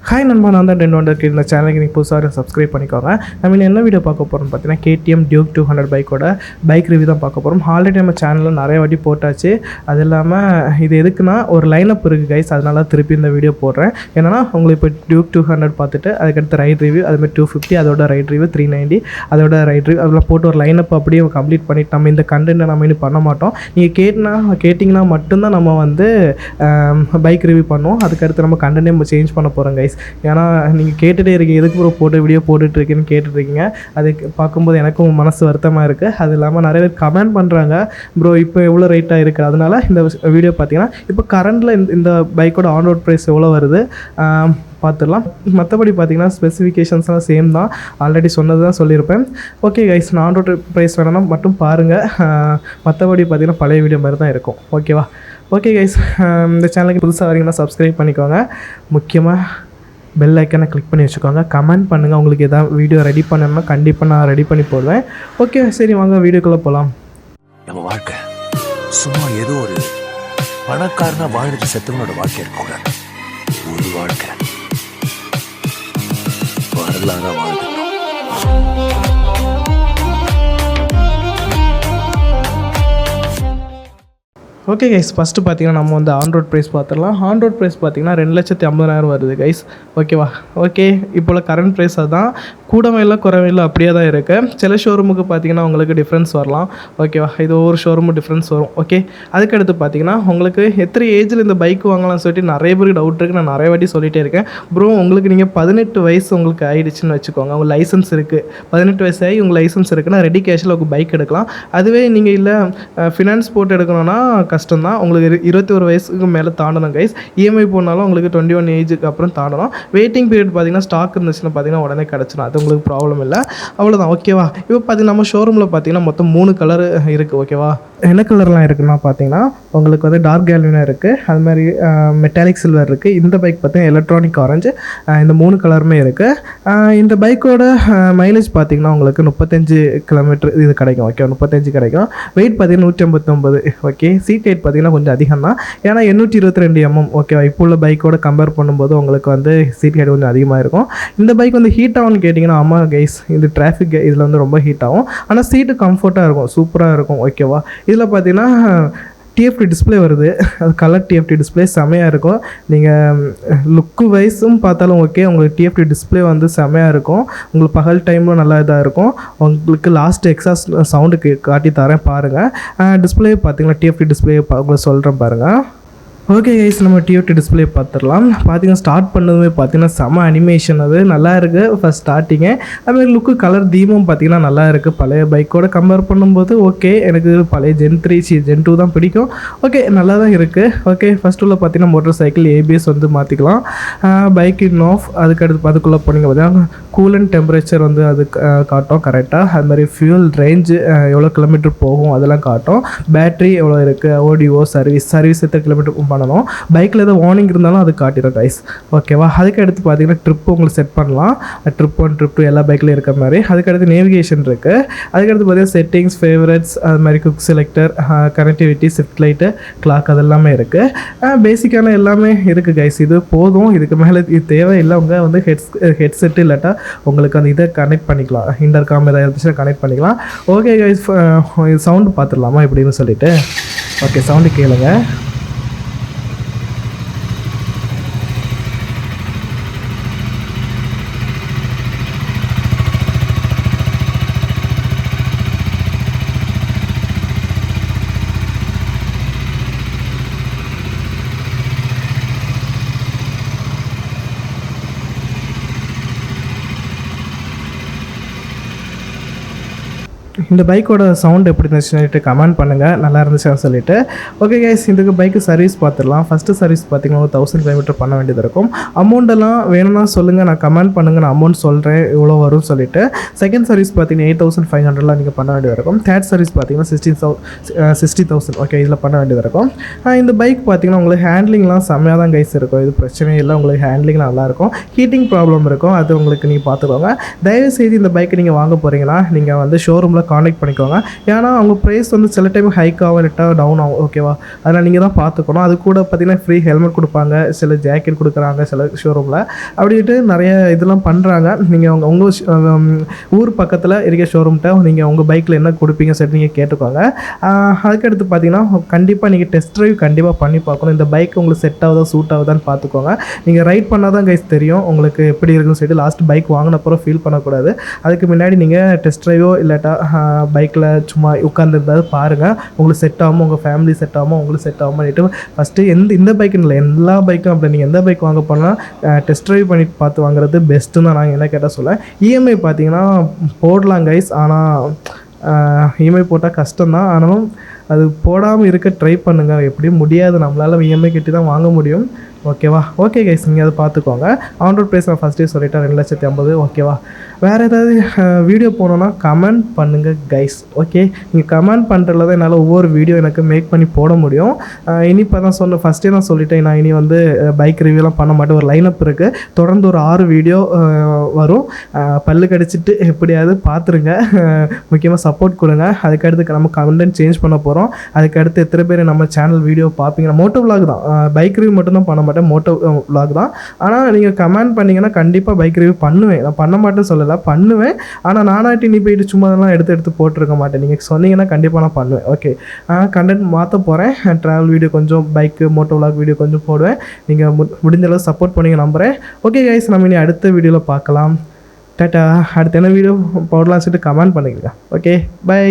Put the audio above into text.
Hi நண்பா, நான் தான் டென் ஒண்டர் இந்த சேனலுக்கு நீங்கள் புதுசாக சப்ஸ்கிரைப் பண்ணிக்கோங்க. நம்ம என்ன வீடியோ பார்க்க போகிறோம்னு பார்த்தீங்கன்னா KTM Duke 200 பைக்கோட பைக் ரிவ்யூ தான் பார்க்க போகிறோம். ஆல்ரெடி நம்ம சேனலில் நிறைய வாட்டி போட்டாச்சு. அது இல்லாமல் இது எதுக்குன்னா ஒரு லைனப் இருக்குது கைஸ், அதனால திருப்பி இந்த வீடியோ போடுறேன். ஏன்னா உங்களுக்கு இப்போ Duke 200 பார்த்துட்டு அதுக்கடுத்து ரைட் ரிவ்யூ, அதுமாதிரி 250 அதோட ரைட் ரிவ்யூ, 390 அதோட ரைட் ரிவ்யூ, அதெல்லாம் போட்டு ஒரு லைனப் அப்படியே கம்ப்ளீட் பண்ணிவிட்டு நம்ம இந்த கண்டென்ட்டை நம்ம இன்னும் பண்ண மாட்டோம். நீங்கள் கேட்டிங்கன்னா மட்டும்தான் நம்ம வந்து பைக் ரிவ்யூ பண்ணுவோம். அதுக்கடுத்து நம்ம கண்டென்ட்டே நம்ம சேஞ்ச் பண்ண போகிறோம் கைஸ். ஏன்னா நீங்கள் கேட்டுகிட்டே இருக்கீங்க, எதுக்கு ப்ரோ போட்டு வீடியோ போட்டுட்ருக்கேன்னு கேட்டுட்ருக்கீங்க. அது பார்க்கும்போது எனக்கும் மனசு வருத்தமாக இருக்குது. அது இல்லாமல் நிறைய பேர் கமெண்ட் பண்ணுறாங்க, ப்ரோ இப்போ எவ்வளோ ரேட்டாக இருக்குது. அதனால் இந்த வீடியோ பார்த்தீங்கன்னா இப்போ கரண்டில் இந்த பைக்கோட ஆன் ரோட் ப்ரைஸ் எவ்வளோ வருது பார்த்துடலாம். மற்றபடி பார்த்தீங்கன்னா ஸ்பெசிஃபிகேஷன்ஸ்லாம் சேம் தான், ஆல்ரெடி சொன்னது தான் சொல்லியிருப்பேன். ஓகே கைஸ், நான் ஆன் ரோட் ப்ரைஸ் வேணும்னா மட்டும் பாருங்கள். மற்றபடி பார்த்தீங்கன்னா பழைய வீடியோ மாதிரி தான் இருக்கும். ஓகேவா? ஓகே கைஸ், இந்த சேனலுக்கு புதுசாக வரீங்கன்னா சப்ஸ்கிரைப் பண்ணிக்கோங்க. முக்கியமாக பெல் ஐக்கனை கிளிக் பண்ணி வச்சுக்கோங்க. கமெண்ட் பண்ணுங்கள், உங்களுக்கு எதாவது வீடியோ ரெடி பண்ணணும்னா கண்டிப்பாக நான் ரெடி பண்ணி போடுவேன். ஓகே சரி, வாங்க வீடியோக்குள்ளே போகலாம். நம்ம வாழ்க்கை சும்மா ஏதோ ஒரு பணக்காரனா வாழ்ந்துட்டு செத்தவனோட வாழ்க்கை இருக்கக்கூடாது. ஒரு வாழ்க்கை வரலாறா வாழ்ந்துட்டோம். ஓகே கைஸ், ஃபஸ்ட்டு பார்த்தீங்கன்னா நம்ம வந்து ஆன் ரோட் ப்ரைஸ் பார்த்துடலாம். ஆன் ரோட் ப்ரைஸ் பார்த்தீங்கன்னா 2,50,000 வருது கைஸ். ஓகேவா? ஓகே, இப்போல கரண்ட் ப்ரைஸ் அதுதான், கூடவே இல்லை குறைவே இல்லை, அப்படியே தான் இருக்குது. சில ஷோரூமுக்கு பார்த்தீங்கன்னா உங்களுக்கு டிஃப்ரென்ஸ் வரலாம். ஓகேவா? இது ஒவ்வொரு ஷோரூமும் டிஃப்ரென்ஸ் வரும். ஓகே, அதுக்கடுத்து பார்த்தீங்கன்னா உங்களுக்கு எத்தனை ஏஜில் இந்த பைக் வாங்கலாம்னு சொல்லிட்டு நிறைய பேருக்கு டவுட் இருக்குது. நான் நிறைய வாட்டி சொல்லிகிட்டே இருக்கேன். ப்ரோ உங்களுக்கு நீங்கள் 18 வயசு உங்களுக்கு ஆகிடுச்சின்னு வச்சுக்கோங்க, உங்கள் லைசன்ஸ் இருக்குது, 18 வயசு ஆகி உங்கள் லைசன்ஸ் இருக்குன்னா ரெடி கேஷில் உங்கள் பைக் எடுக்கலாம். அதுவே நீங்கள் இல்லை ஃபினான்ஸ் போட்டு எடுக்கணும்னா கஷ்டம் தான். உங்களுக்கு 21 வயசுக்கு மேலே தாண்டணும் கைஸ். EMI போனாலும் உங்களுக்கு 21 ஏஜுக்கு அப்புறம் தாண்டணும். வெயிட்டிங் பீரியட் பார்த்தீங்கன்னா ஸ்டாக் இருந்துச்சுன்னா பார்த்தீங்கன்னா உடனே கிடச்சிடும், அது உங்களுக்கு ப்ராப்ளம் இல்லை. அவ்வளோதான். ஓகேவா? இப்போ பார்த்தீங்கன்னா நம்ம ஷோரூமில் பார்த்தீங்கன்னா மொத்தம் 3 கலர் இருக்குது. ஓகேவா? என்ன கலர்லாம் இருக்குன்னா பார்த்தீங்கன்னா உங்களுக்கு வந்து டார்க் கேல்வினா இருக்குது, அது மாதிரி மெட்டாலிக் சில்வர் இருக்குது. இந்த பைக் பார்த்தீங்கன்னா எலக்ட்ரானிக் ஆரஞ்சு, இந்த 3 கலருமே இருக்குது. இந்த பைக்கோட மைலேஜ் பார்த்தீங்கன்னா உங்களுக்கு 35 கிலோமீட்டர் இது கிடைக்கும். ஓகே, 35 கிடைக்கும். வெயிட் பார்த்தீங்கன்னா 159. ஓகே, சீட் ஹைட் பார்த்தீங்கன்னா கொஞ்சம் அதிகம் தான், ஏன்னா 822 mm. ஓகேவா? இப்போ உள்ள பைக்கோட கம்பேர் பண்ணும்போது உங்களுக்கு வந்து சீட் ஹைட் கொஞ்சம் அதிகமாக இருக்கும். இந்த பைக் வந்து ஹீட் ஆகும்னு கேட்டிங்கன்னா ஆமாம் கைஸ், இது டிராஃபிக் இதில் வந்து ரொம்ப ஹீட் ஆகும். ஆனால் சீட்டு கம்ஃபர்ட்டாக இருக்கும், சூப்பராக இருக்கும். ஓகேவா? இதில் பார்த்தீங்கன்னா TFT டிஸ்பிளே வருது, அது கலர் TFT டிஸ்பிளே செமையாக இருக்கும். நீங்கள் லுக்கு வைஸும் பார்த்தாலும் ஓகே, உங்களுக்கு TFT டிஸ்பிளே வந்து செமையாக இருக்கும். உங்களுக்கு பகல் டைமில் நல்லா இதாக இருக்கும். உங்களுக்கு லாஸ்ட் எக்ஸாஸ்ட் சவுண்டுக்கு காட்டி தரேன் பாருங்கள். டிஸ்பிளே பார்த்தீங்கன்னா TFT டிஸ்பிளே உங்களுக்கு சொல்கிறேன் பாருங்கள். ஓகே கைஸ், நம்ம TFT டிஸ்பிளே பார்த்துடலாம். பார்த்தீங்கன்னா ஸ்டார்ட் பண்ணதுமே பார்த்தீங்கன்னா செம அனிமேஷன், அது நல்லா இருக்குது ஃபஸ்ட் ஸ்டார்டிங்கே. அதுமாதிரி லுக்கு கலர் தீமும் பார்த்தீங்கன்னா நல்லா இருக்குது. பழைய பைக்கோட கம்பேர் பண்ணும்போது ஓகே, எனக்கு பழைய Gen 3 Gen 2 தான் பிடிக்கும். ஓகே, நல்லா தான் இருக்குது. ஓகே, ஃபஸ்ட் உள்ள பார்த்தீங்கன்னா மோட்டர் சைக்கிள் ABS வந்து மாற்றிக்கலாம். பைக் இன் ஆஃப், அதுக்கடுத்து அதுக்குள்ளே போனீங்க பார்த்தீங்கன்னா கூலண்ட் டெம்பரேச்சர் வந்து அது காட்டும் கரெக்டாக. அது மாதிரி ஃபியூல் ரேஞ்சு எவ்வளோ கிலோமீட்டர் போகும் அதெல்லாம் காட்டும். பேட்ரி எவ்வளோ இருக்குது, ஆடியோ, சர்வீஸ் எத்தனை கிலோமீட்டர் பண்ணணும். பைக்கில் ஏதோ வார்னிங் இருந்தாலும் அது காட்டிடும் கைஸ். ஓகேவா? அதுக்கு அடுத்து பார்த்தீங்கன்னா ட்ரிப்பு உங்களுக்கு செட் பண்ணலாம். ட்ரிப் 1 ட்ரிப் 2 எல்லா பைக்லையும் இருக்கிற மாதிரி. அதுக்கடுத்து நேவிகேஷன் இருக்குது. அதுக்கடுத்து பார்த்தீங்கன்னா செட்டிங்ஸ், ஃபேவரட்ஸ், அது மாதிரி cook selector, connectivity, shift light, clock, அதெல்லாமே இருக்குது. பேசிக்கான எல்லாமே இருக்குது கைஸ். இது போதும், இதுக்கு மேலே இது தேவையில்லை. அவங்க வந்து ஹெட்செட்டு இல்லாட்டா உங்களுக்கு அந்த இதை கனெக்ட் பண்ணிக்கலாம், இன்டர்காம் ஏதாவது இருந்துச்சுன்னா கனெக்ட் பண்ணிக்கலாம். ஓகே கைஸ், சவுண்டு பார்த்துடலாமா எப்படின்னு சொல்லிட்டு. ஓகே, சவுண்டு கேளுங்க. இந்த பைக்கோட சவுண்ட் எப்படி இருந்துச்சுன்னு சொல்லிட்டு கமெண்ட் பண்ணுங்கள், நல்லா இருந்துச்சுன்னு சொல்லிட்டு. ஓகே கைஸ், இதுக்கு பைக்கு சர்வீஸ் பார்த்துடலாம். ஃபஸ்ட்டு சர்வீஸ் பார்த்தீங்கன்னா 1000 கிலோமீட்டர் பண்ண வேண்டியது இருக்கும். அமௌண்ட்டெல்லாம் வேணும்னா சொல்லுங்கள், நான் கமெண்ட் பண்ணுங்கள், நான் அமௌண்ட் சொல்கிறேன் எவ்வளோ வரும்னு சொல்லிட்டு. செகண்ட் சர்வீஸ் பார்த்தீங்கன்னா 8500 நீங்கள் பண்ண வேண்டியது இருக்கும். தேர்ட் சர்வீஸ் பார்த்தீங்கன்னா 60,000. ஓகே, இதில் பண்ண வேண்டியது இருக்கும். இந்த பைக் பார்த்தீங்கன்னா உங்களுக்கு ஹேண்ட்லிங்லாம் செம்மையாக தான் கைஸ் இருக்கும். இது பிரச்சனையே இல்லை, உங்களுக்கு ஹேண்ட்லிங் நல்லாயிருக்கும். ஹீட்டிங் ப்ராப்ளம் இருக்கும், அது உங்களுக்கு நீங்கள் பார்த்துக்கோங்க. தயவுசெய்து இந்த பைக்கை நீங்கள் வாங்க போகிறீங்கன்னா நீங்கள் வந்து ஷோரூமில் காண்டாக்ட் பண்ணிக்கோங்க. ஏன்னா அவங்க ப்ரைஸ் வந்து சில டைம் ஹைக் ஆகும், இல்லாட்டா டவுன் ஆகும். ஓகேவா? அதனால் நீங்கள் தான் பார்த்துக்கணும். அது கூட பார்த்தீங்கன்னா ஃப்ரீ ஹெல்மெட் கொடுப்பாங்க, சில ஜாக்கெட் கொடுக்குறாங்க சில ஷோரூமில். அப்படின்ட்டு நிறைய இதெல்லாம் பண்ணுறாங்க. நீங்கள் உங்கள் ஊர் பக்கத்தில் இருக்க ஷோரூம்கிட்ட நீங்கள் உங்கள் பைக்கில் என்ன கொடுப்பீங்க சரி நீங்கள் கேட்டுக்கோங்க. அதுக்கடுத்து பார்த்தீங்கன்னா கண்டிப்பாக நீங்கள் டெஸ்ட் ட்ரைவ் கண்டிப்பாக பண்ணி பார்க்கணும். இந்த பைக் உங்களுக்கு செட் ஆகுதா சூட் ஆகுதான்னு பார்த்துக்கோங்க. நீங்கள் ரைட் பண்ணால் தான் கைஸ் தெரியும் உங்களுக்கு எப்படி இருக்குன்னு சொல்லிட்டு. லாஸ்ட் பைக் வாங்கினப்பறம் ஃபீல் பண்ணக்கூடாது. அதுக்கு முன்னாடி நீங்கள் டெஸ்ட் ட்ரைவோ இல்லாட்டா பைக்கில் சும்மா உட்காந்துருந்தாது பாருங்கள். உங்களுக்கு செட் ஆகுமோ, உங்கள் ஃபேமிலி செட் ஆகுமோ, உங்களுக்கு செட் ஆகுமான்ட்டு ஃபஸ்ட்டு இந்த பைக்குன்னு இல்லை எல்லா பைக்கும் அப்படி நீங்கள் எந்த பைக் வாங்க போனால் டெஸ்ட் ட்ரைவ் பண்ணி பார்த்து வாங்குறது பெஸ்ட்டு தான் நான் என்ன கேட்டால் சொல்ல. இஎம்ஐ பார்த்தீங்கன்னா போடலாம் கைஸ். ஆனால் இஎம்ஐ போட்டால் கஷ்டம்தான். ஆனாலும் அது போடாமல் இருக்க ட்ரை பண்ணுங்கள். எப்படியும் முடியாது, நம்மளால் இஎம்ஐ கட்டி தான் வாங்க முடியும். ஓகேவா? ஓகே கைஸ், நீங்கள் அதை பார்த்துக்கோங்க. ஆன் ரோட் ப்ரைஸ் நான் ஃபஸ்ட்டே சொல்லிட்டேன் 2,50,000. ஓகேவா? வேறு ஏதாவது வீடியோ போனோன்னா கமெண்ட் பண்ணுங்கள் கைஸ். ஓகே, நீங்கள் கமெண்ட் பண்ணுறதுல தான் என்னால் ஒவ்வொரு வீடியோ எனக்கு மேக் பண்ணி போட முடியும். இனி இப்போ தான் ஃபஸ்ட்டே நான் சொல்லிட்டேன், நான் இனி வந்து பைக் ரிவ்யூலாம் பண்ண மாட்டேன். ஒரு லைனப் இருக்குது, தொடர்ந்து ஒரு 6 வீடியோ வரும். பல்லு கடிச்சிட்டு எப்படியாவது பார்த்துருங்க. முக்கியமாக சப்போர்ட் கொடுங்க. அதுக்கடுத்து நம்ம கண்டென்ட் சேஞ்ச் பண்ண போகிறோம். அதுக்கடுத்து எத்தனை பேர் நம்ம சேனல் வீடியோ பார்ப்பீங்க. மோட்டோ விலாக் தான், பைக் ரிவ்யூ மட்டும் தான் பண்ண மாட்டேன், மோட்டோ விலாக் தான். ஆனால் நீங்கள் கமெண்ட் பண்ணிங்கன்னா கண்டிப்பாக பைக் ரிவ்யூ பண்ணுவேன். நான் பண்ண மாட்டேன்னு சொல்லலை, பண்ணுவேன். ஆனால் நானாட்டி நீ போயிட்டு சும்மா அதெல்லாம் எடுத்து போட்டிருக்க மாட்டேன். நீங்கள் சொன்னீங்கன்னா கண்டிப்பாக நான் பண்ணுவேன். ஓகே, கண்டென்ட் மாற்ற போகிறேன். ட்ராவல் வீடியோ கொஞ்சம், பைக்கு மோட்டோ விலாக் வீடியோ கொஞ்சம் போடுவேன். நீங்கள் முடிஞ்ச அளவு சப்போர்ட் பண்ணிங்க நம்புகிறேன். ஓகே கைஸ், நம்ம இனி அடுத்த வீடியோவில் பார்க்கலாம். டாட்டா. அடுத்த என்ன வீடியோ போடலாம்னு சொல்லிட்டு கமெண்ட் பண்ணிக்கிறேன். Okay, by.